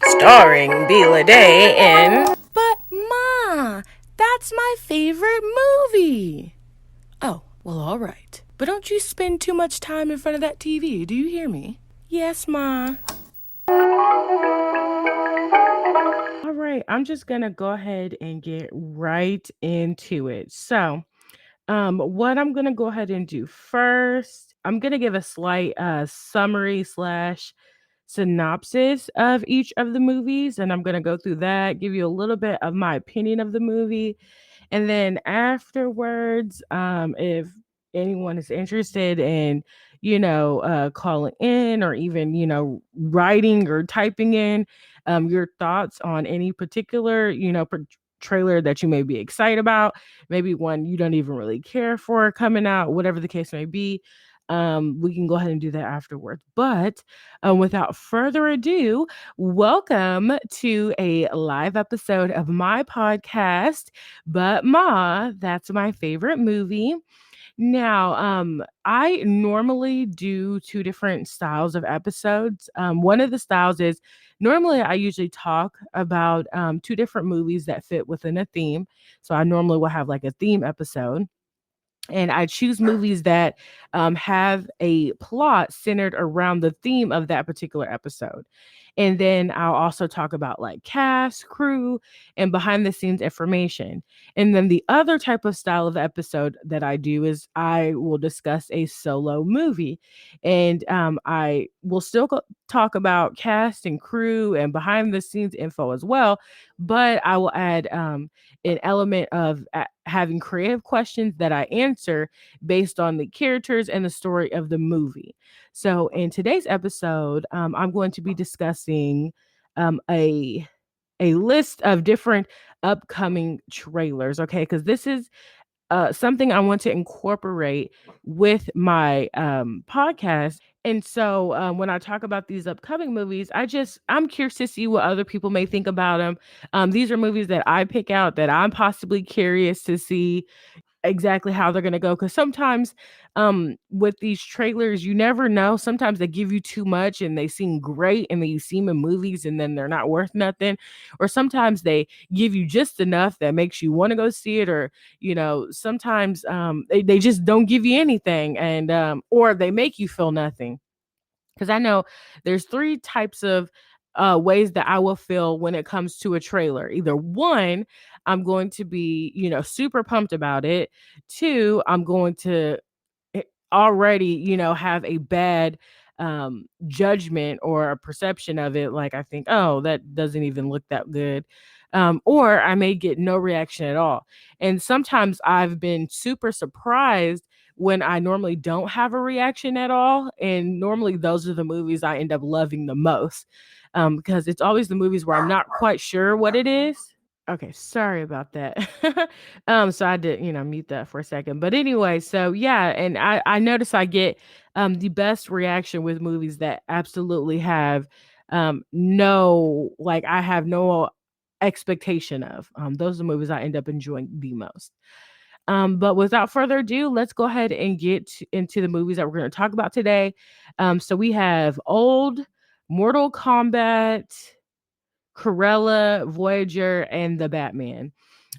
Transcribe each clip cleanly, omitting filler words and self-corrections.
Starring Bela Day in. But, Ma, that's my favorite movie. Oh, well, all right. But don't you spend too much time in front of that TV, do you hear me? Yes, Ma. All right, I'm just gonna go ahead and get right into it. What I'm gonna go ahead and do first, I'm gonna give a slight summary slash synopsis of each of the movies, and I'm gonna go through that, give you a little bit of my opinion of the movie, and then afterwards, if anyone is interested in, calling in or even, writing or typing in your thoughts on any particular, trailer that you may be excited about, maybe one you don't even really care for coming out, whatever the case may be. We can go ahead and do that afterwards. But without further ado, welcome to a live episode of my podcast, But Ma, That's My Favorite Movie. Now, I normally do two different styles of episodes. One of the styles is normally I usually talk about two different movies that fit within a theme. So I normally will have like a theme episode, and I choose movies that have a plot centered around the theme of that particular episode. And then I'll also talk about like cast, crew, and behind the scenes information. And then the other type of style of episode that I do is I will discuss a solo movie. And I will still talk about cast and crew and behind the scenes info as well. But I will add an element of having creative questions that I answer based on the characters and the story of the movie. So, in today's episode, I'm going to be discussing a list of different upcoming trailers. Okay, because this is something I want to incorporate with my podcast. And so when I talk about these upcoming movies, I'm curious to see what other people may think about them. These are movies that I pick out that I'm possibly curious to see exactly how they're gonna go. Because sometimes, with these trailers, you never know. Sometimes they give you too much and they seem great, and then you see them in movies and then they're not worth nothing. Or sometimes they give you just enough that makes you wanna go see it, or, sometimes, they just don't give you anything and, or they make you feel nothing. Because I know there's 3 types of, ways that I will feel when it comes to a trailer. Either 1, I'm going to be, super pumped about it. 2, I'm going to already, have a bad, judgment or a perception of it, like, I think, "Oh, that doesn't even look that good." Or I may get no reaction at all. And sometimes I've been super surprised when I normally don't have a reaction at all, and normally those are the movies I end up loving the most, because it's always the movies where I'm not quite sure what it is. Okay, sorry about that. So I did, mute that for a second. But anyway, so yeah, and I notice I get the best reaction with movies that absolutely have no, like, I have no expectation of. Those are the movies I end up enjoying the most. But without further ado, let's go ahead and into the movies that we're going to talk about today. So we have Old, Mortal Kombat, Cruella, Voyager, and The Batman.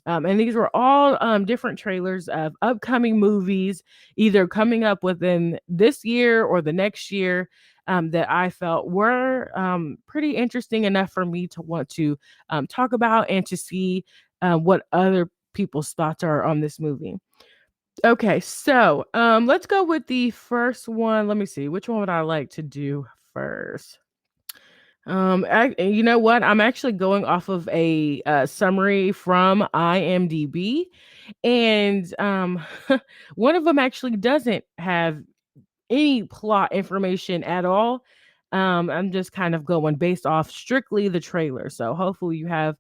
And these were all different trailers of upcoming movies, either coming up within this year or the next year, that I felt were pretty interesting enough for me to want to talk about and to see what other people's thoughts are on this movie. Okay, so let's go with the first one. Let me see, which one would I like to do first? You know what? I'm actually going off of a summary from IMDb, and one of them actually doesn't have any plot information at all. I'm just kind of going based off strictly the trailer. So hopefully you have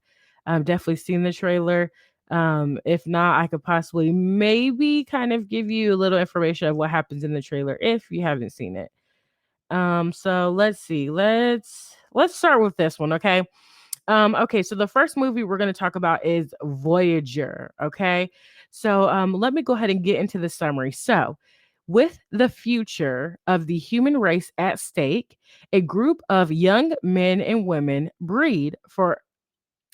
definitely seen the trailer. If not, I could possibly maybe kind of give you a little information of what happens in the trailer if you haven't seen it. So let's see. Let's start with this one, okay? Okay, so the first movie we're going to talk about is Voyager, okay? So let me go ahead and get into the summary. So With the future of the human race at stake, a group of young men and women breed for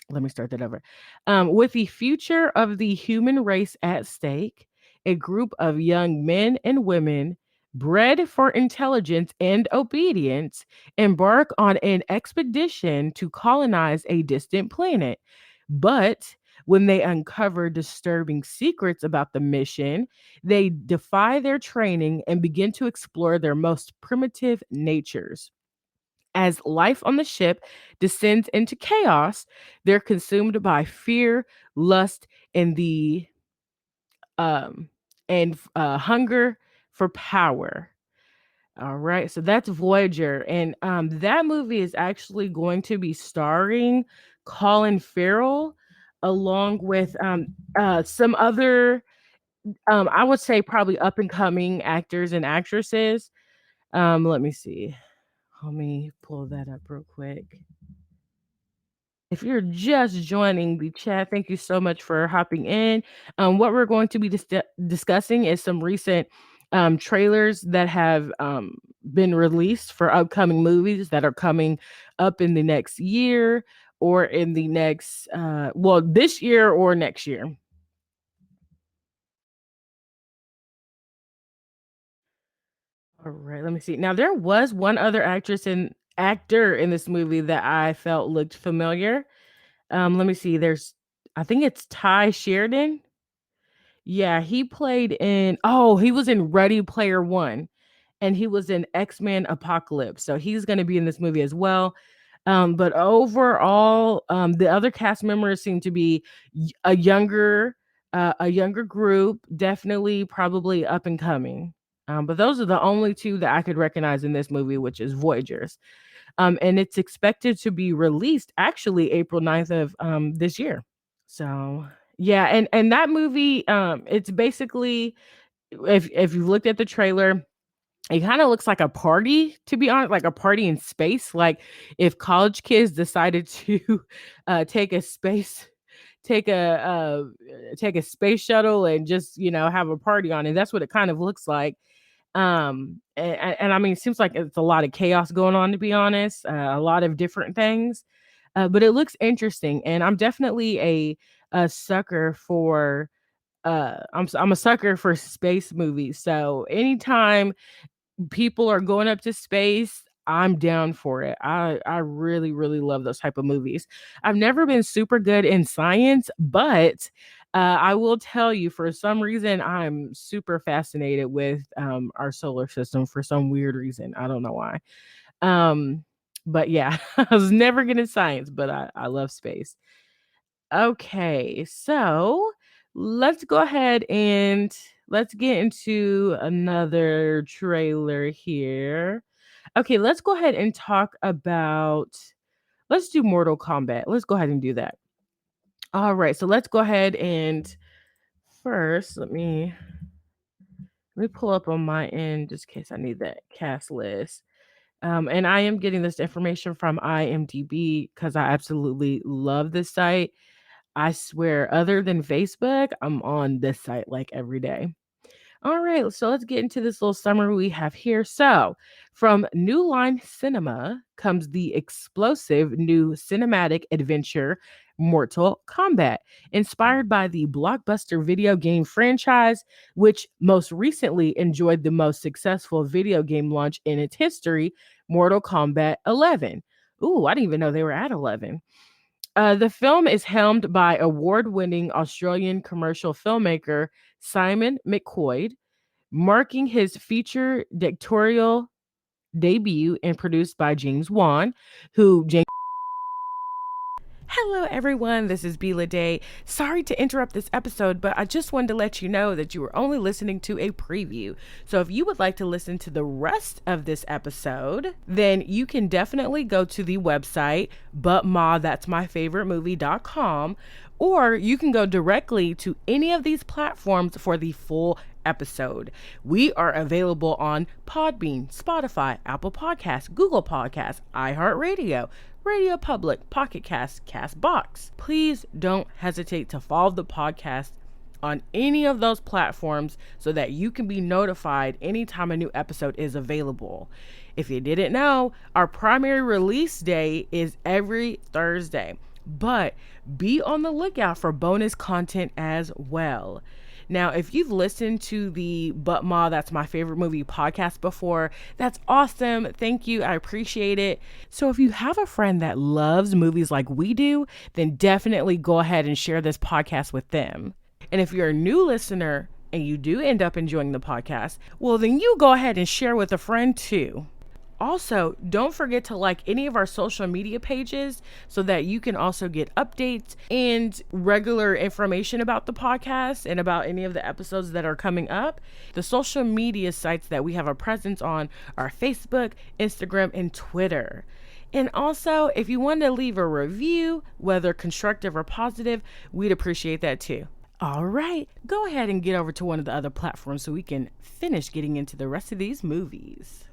let me start that over. With the future of the human race at stake, a group of young men and women bred for intelligence and obedience embark on an expedition to colonize a distant planet. But when they uncover disturbing secrets about the mission, they defy their training and begin to explore their most primitive natures. As life on the ship descends into chaos, they're consumed by fear, lust, and the um hunger for power. All right, so that's Voyager, and that movie is actually going to be starring Colin Farrell, along with some other I would say probably up and coming actors and actresses. Let me see. Let me pull that up real quick. If you're just joining the chat, thank you so much for hopping in. What we're going to be discussing is some recent trailers that have been released for upcoming movies that are coming up in the next year or in the next, well, this year or next year. All right, let me see. Now, there was one other actor in this movie that I felt looked familiar. Let me see. I think it's Ty Sheridan. Yeah, he was in Ready Player One, and he was in X-Men Apocalypse. So he's gonna be in this movie as well. But overall, the other cast members seem to be a younger group, definitely probably up and coming. But those are the only two that I could recognize in this movie, which is Voyagers. And it's expected to be released actually April 9th of this year. So yeah, and that movie, it's basically if you looked at the trailer, it kind of looks like a party, to be honest, like a party in space. Like if college kids decided to take a take a take a space shuttle and just have a party on it. That's what it kind of looks like. And I mean, it seems like it's a lot of chaos going on, to be honest, a lot of different things. But it looks interesting, and I'm definitely a sucker for I'm a sucker for space movies. So anytime people are going up to space, I'm down for it. I really really love those type of movies. I've never been super good in science, but I will tell you, for some reason, I'm super fascinated with our solar system for some weird reason. I don't know why. Um, but yeah, I was never good at science, but I love space. Okay, so let's go ahead and let's get into another trailer here. Okay, let's go ahead and talk about let's do Mortal Kombat. Let's go ahead and do that. All right, so let's go ahead and first let me pull up on my end just in case I need that cast list. And I am getting this information from IMDb because I absolutely love this site. I swear, other than Facebook, I'm on this site like every day. All right, so let's get into this little summary we have here. So, from New Line Cinema comes the explosive new cinematic adventure Mortal Kombat, inspired by the blockbuster video game franchise, which most recently enjoyed the most successful video game launch in its history, Mortal Kombat 11. Ooh, I didn't even know they were at 11. The film is helmed by award-winning Australian commercial filmmaker Simon McQuoid, marking his feature directorial debut and produced by James Wan, who James Hello, everyone. This is Bila Day. Sorry to interrupt this episode, but I just wanted to let you know that you were only listening to a preview. So if you would like to listen to the rest of this episode, then you can definitely go to the website, butma.that'smyfavoritemovie.com, or you can go directly to any of these platforms for the full episode. We are available on Podbean, Spotify, Apple Podcasts, Google Podcasts, iHeartRadio, Radio Public, Pocket Cast, Castbox. Please don't hesitate to follow the podcast on any of those platforms so that you can be notified anytime a new episode is available. If you didn't know, our primary release day is every Thursday, but be on the lookout for bonus content as well. Now, if you've listened to the But Ma, That's My Favorite Movie podcast before, that's awesome. Thank you. I appreciate it. So if you have a friend that loves movies like we do, then definitely go ahead and share this podcast with them. And if you're a new listener and you do end up enjoying the podcast, well, then you go ahead and share with a friend too. Also, don't forget to like any of our social media pages so that you can also get updates and regular information about the podcast and about any of the episodes that are coming up. The social media sites that we have a presence on are Facebook, Instagram, and Twitter. And also, if you want to leave a review, whether constructive or positive, we'd appreciate that too. All right, go ahead and get over to one of the other platforms so we can finish getting into the rest of these movies.